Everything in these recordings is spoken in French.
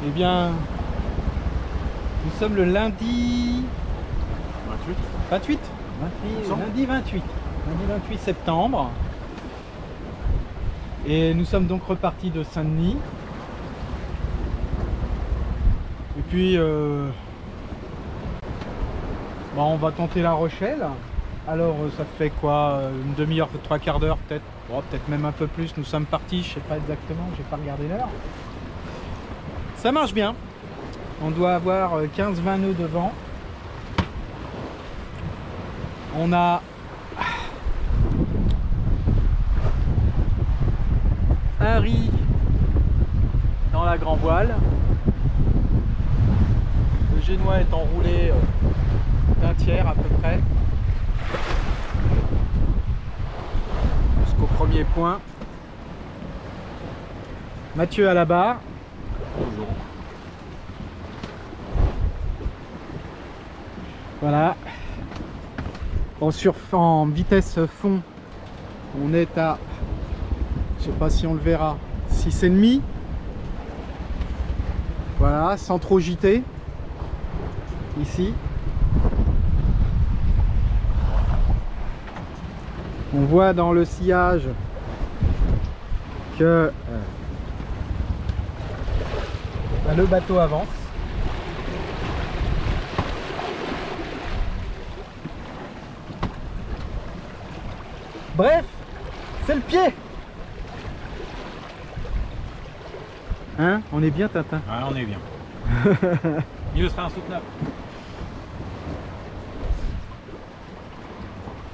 Eh bien, nous sommes le lundi 28 lundi 28 septembre. Et nous sommes donc repartis de Saint-Denis. Et puis, on va tenter La Rochelle. Alors, ça fait quoi? Une demi-heure, trois quarts d'heure peut-être? Bon, peut-être même un peu plus. Nous sommes partis, je sais pas exactement, j'ai pas regardé l'heure. Ça marche bien. On doit avoir 15-20 nœuds de vent. On a un riz dans la grand voile. Le génois est enroulé d'un tiers à peu près jusqu'au premier point. Mathieu à la barre. Bonjour. Voilà. En vitesse fond, on est à, je sais pas si on le verra, 6,5. Voilà, sans trop gîter. Ici. On voit dans le sillage que le bateau avance. Bref, c'est le pied. Hein? On est bien, Tintin? Ouais, on est bien. Il serait insoutenable.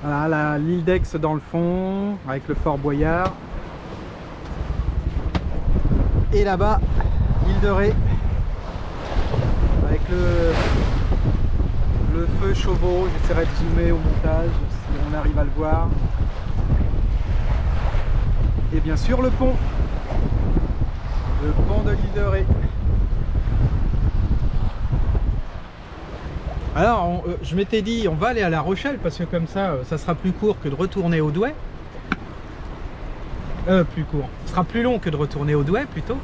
Voilà, l'île d'Aix dans le fond, avec le Fort Boyard. Et là-bas, l'île de Ré, avec le feu Chauveau. J'essaierai de zoomer au montage, si on arrive à le voir. Et bien sûr le pont de l'île de Ré. Alors je m'étais dit on va aller à La Rochelle parce que comme ça ça sera plus court que de retourner au Douai. Plus court, ce sera plus long que de retourner au Douai plutôt.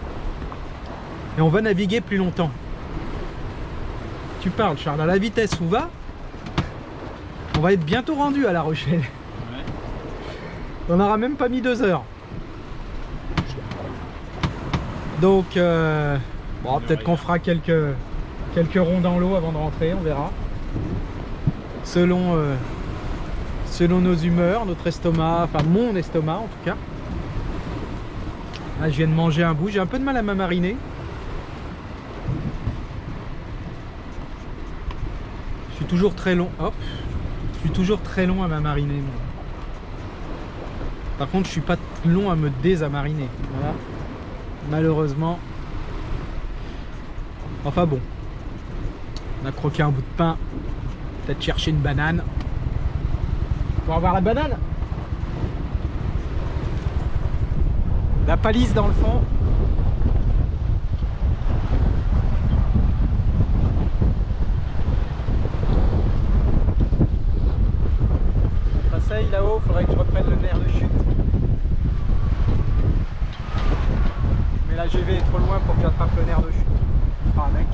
Et on va naviguer plus longtemps. Tu parles, Charles, à la vitesse où va, on va être bientôt rendu à La Rochelle. Ouais. On n'aura même pas mis 2 heures. Donc, peut-être qu'on fera quelques ronds dans l'eau avant de rentrer, on verra. Selon nos humeurs, notre estomac, enfin mon estomac en tout cas. Là, je viens de manger un bout, j'ai un peu de mal à m'amariner. Je suis toujours très long, hop, je suis toujours très long à m'amariner. Moi. Par contre, je suis pas long à me désamariner. Voilà. Malheureusement. Enfin bon. On a croqué un bout de pain. Peut-être chercher une banane. Pour avoir la banane. La palisse dans le fond. Passeille là-haut, il faudrait que je reprenne le nerf de chute. Mais la GV est trop loin pour que j'attrape le nerf de chute. Ah mec.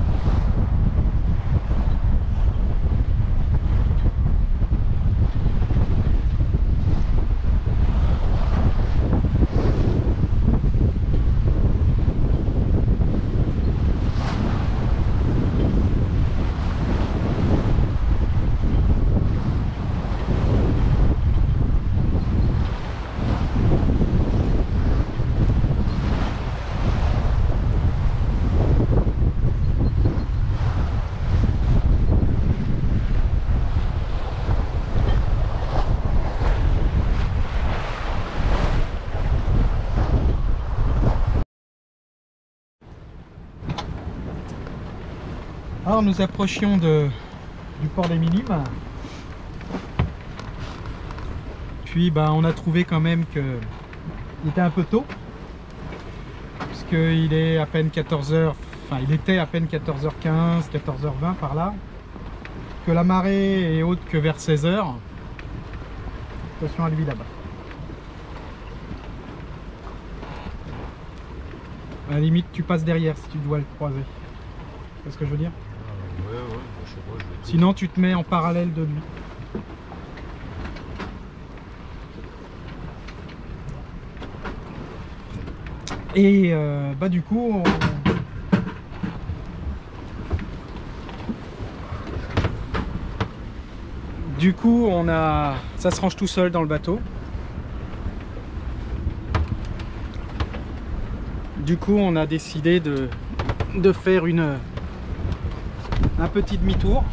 Alors nous approchions du port des Minimes. Puis on a trouvé quand même que il était un peu tôt. Puisqu'il est à peine 14h, enfin il était à peine 14h15, 14h20 par là. Que la marée est haute que vers 16h. Attention à lui là-bas. À la limite tu passes derrière si tu dois le croiser. C'est ce que je veux dire. Ouais, je sais pas, je vais tout- Sinon tu te mets en parallèle de lui. Et bah du coup on a, ça se range tout seul dans le bateau. Du coup on a décidé de faire un petit demi-tour.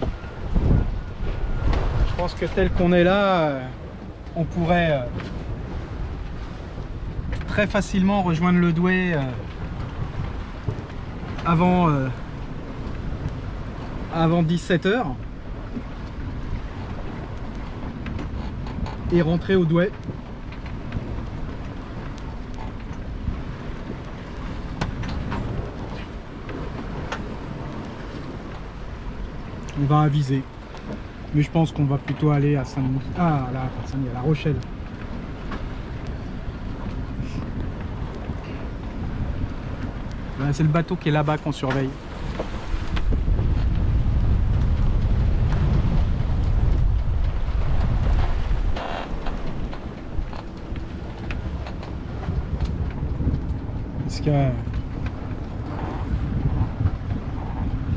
Je pense que tel qu'on est là, on pourrait très facilement rejoindre le Douai avant 17 h et rentrer au Douai. On va aviser, mais je pense qu'on va plutôt aller à Saint-Denis. Ah là, pas Saint-Denis, à La Rochelle. Voilà, c'est le bateau qui est là-bas qu'on surveille. Parce que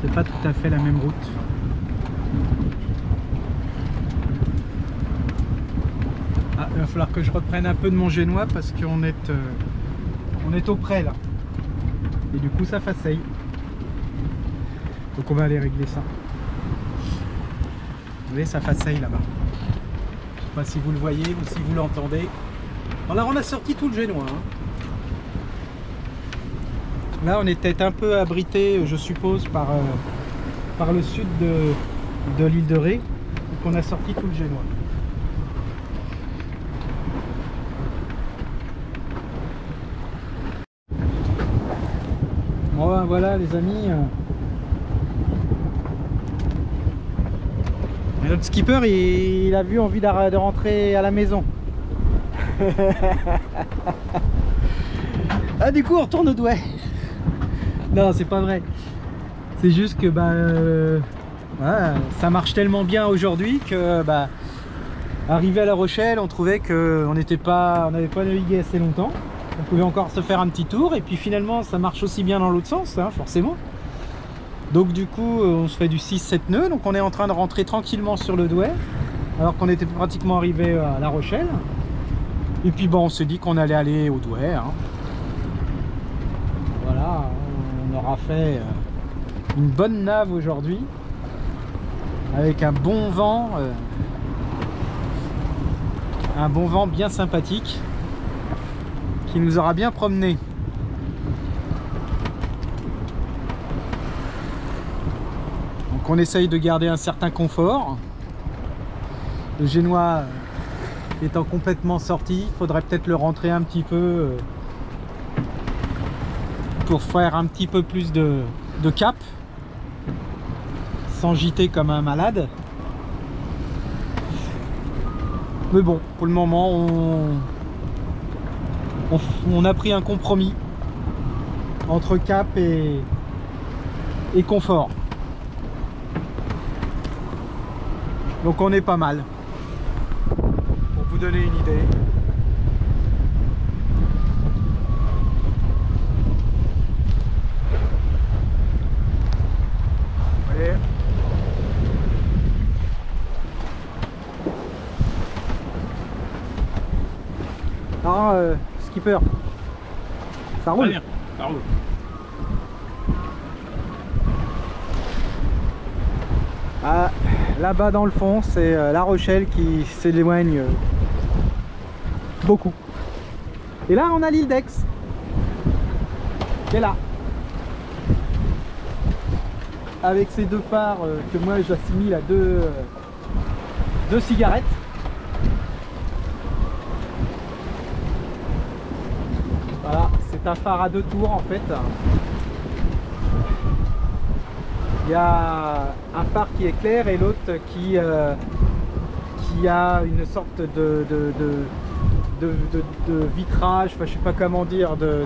c'est pas tout à fait la même route. Ah, il va falloir que je reprenne un peu de mon génois parce qu'on est au près là. Et du coup ça faceille. Donc on va aller régler ça. Vous voyez, ça faceille là-bas. Je sais pas si vous le voyez ou si vous l'entendez. Alors on a sorti tout le génois. Hein. Là on est peut-être un peu abrité, je suppose, par le sud de l'île de Ré. Donc on a sorti tout le génois. Bon ben voilà les amis. Et notre skipper il a vu envie de rentrer à la maison. Ah du coup on retourne au Douai. Non c'est pas vrai. C'est juste que voilà, ça marche tellement bien aujourd'hui que arrivé à La Rochelle on trouvait qu'on n'avait pas navigué assez longtemps. On pouvait encore se faire un petit tour et puis finalement ça marche aussi bien dans l'autre sens hein, forcément. Donc du coup on se fait du 6-7 nœuds, donc on est en train de rentrer tranquillement sur le Douai alors qu'on était pratiquement arrivé à La Rochelle. Et puis bon on s'est dit qu'on allait aller au Douai hein. Voilà, on aura fait une bonne nave aujourd'hui avec un bon vent bien sympathique qui nous aura bien promené. Donc on essaye de garder un certain confort. Le génois étant complètement sorti, il faudrait peut-être le rentrer un petit peu pour faire un petit peu plus de cap sans gîter comme un malade. Mais bon, pour le moment on a pris un compromis entre cap et confort. Donc on est pas mal. Pour vous donner une idée. Vous voyez ? Ah, skipper, ça roule. Bien, ça roule. Ah, là-bas dans le fond, c'est La Rochelle qui s'éloigne beaucoup. Et là, on a l'île d'Aix qui est là, avec ces deux phares que moi j'assimile à deux cigarettes. Voilà, c'est un phare à deux tours en fait. Il y a un phare qui est clair et l'autre qui a une sorte de vitrage, enfin je sais pas comment dire, de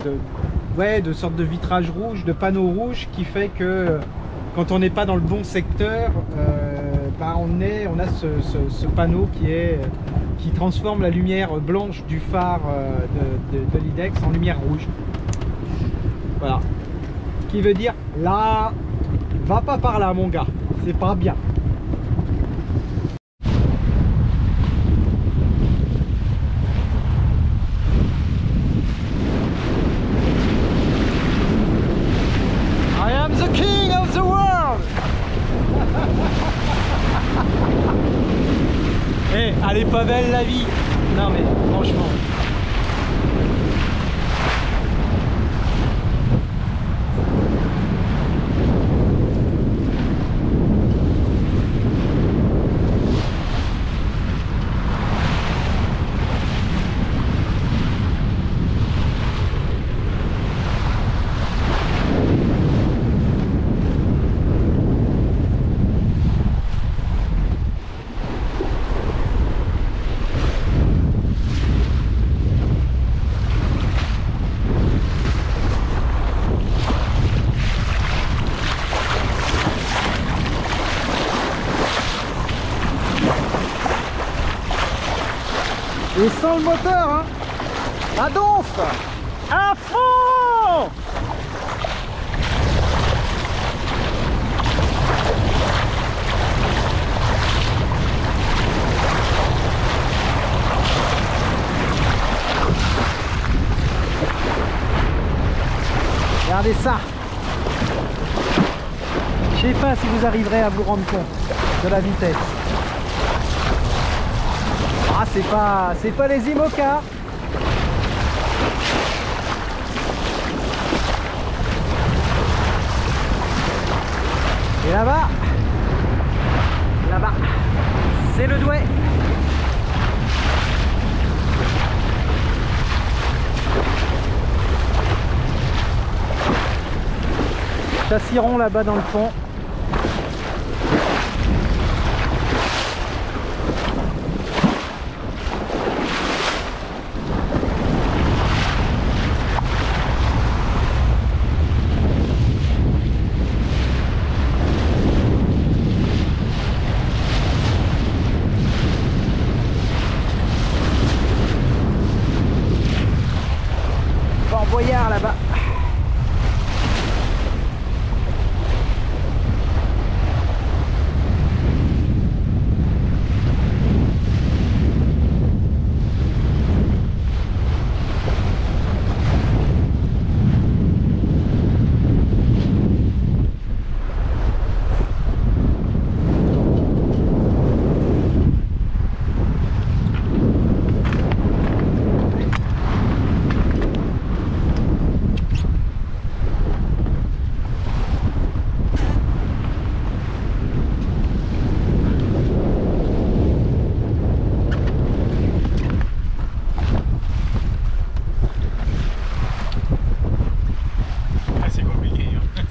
sorte de vitrage rouge, de panneau rouge qui fait que quand on n'est pas dans le bon secteur, bah on a ce panneau qui transforme la lumière blanche du phare de l'IDEX en lumière rouge. Voilà. Qui veut dire là, va pas par là mon gars, c'est pas bien. I am the king of the world. Eh, elle est pas belle la vie. Non mais franchement. Et sans le moteur, hein, à donf, à fond. Regardez ça. Je sais pas si vous arriverez à vous rendre compte de la vitesse. Ah, c'est pas les IMOCA. Et là-bas, c'est le Douai. Chassiron là-bas dans le fond. Fort Boyard là-bas.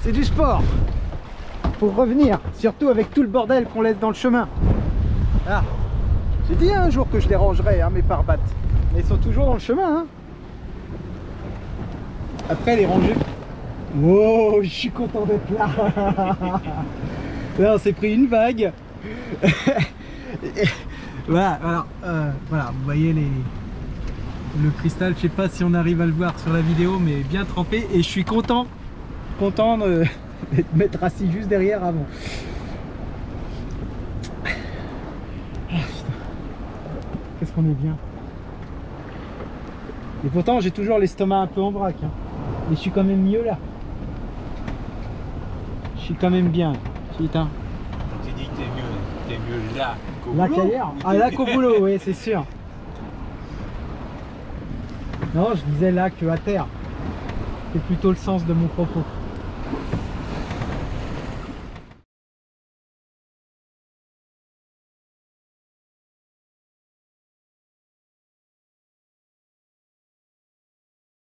C'est du sport. Faut revenir, surtout avec tout le bordel qu'on laisse dans le chemin. Ah, j'ai dit un jour que je les rangerais, hein, mes pare-battes. Mais ils sont toujours dans le chemin. Hein. Après les ranger. Wow, je suis content d'être là. Là, on s'est pris une vague. Voilà, voilà, vous voyez le cristal, je sais pas si on arrive à le voir sur la vidéo, mais bien trempé. Et je suis content de m'être assis juste derrière avant. Qu'est-ce qu'on est bien. Et pourtant j'ai toujours l'estomac un peu en vrac, hein. Mais je suis quand même mieux là. Je suis quand même bien. Putain. Tu dis que t'es mieux là qu'au Là boulot. qu'ailleurs. Ah, là qu'au boulot, oui, c'est sûr. Non, je disais là que à terre. C'est plutôt le sens de mon propos.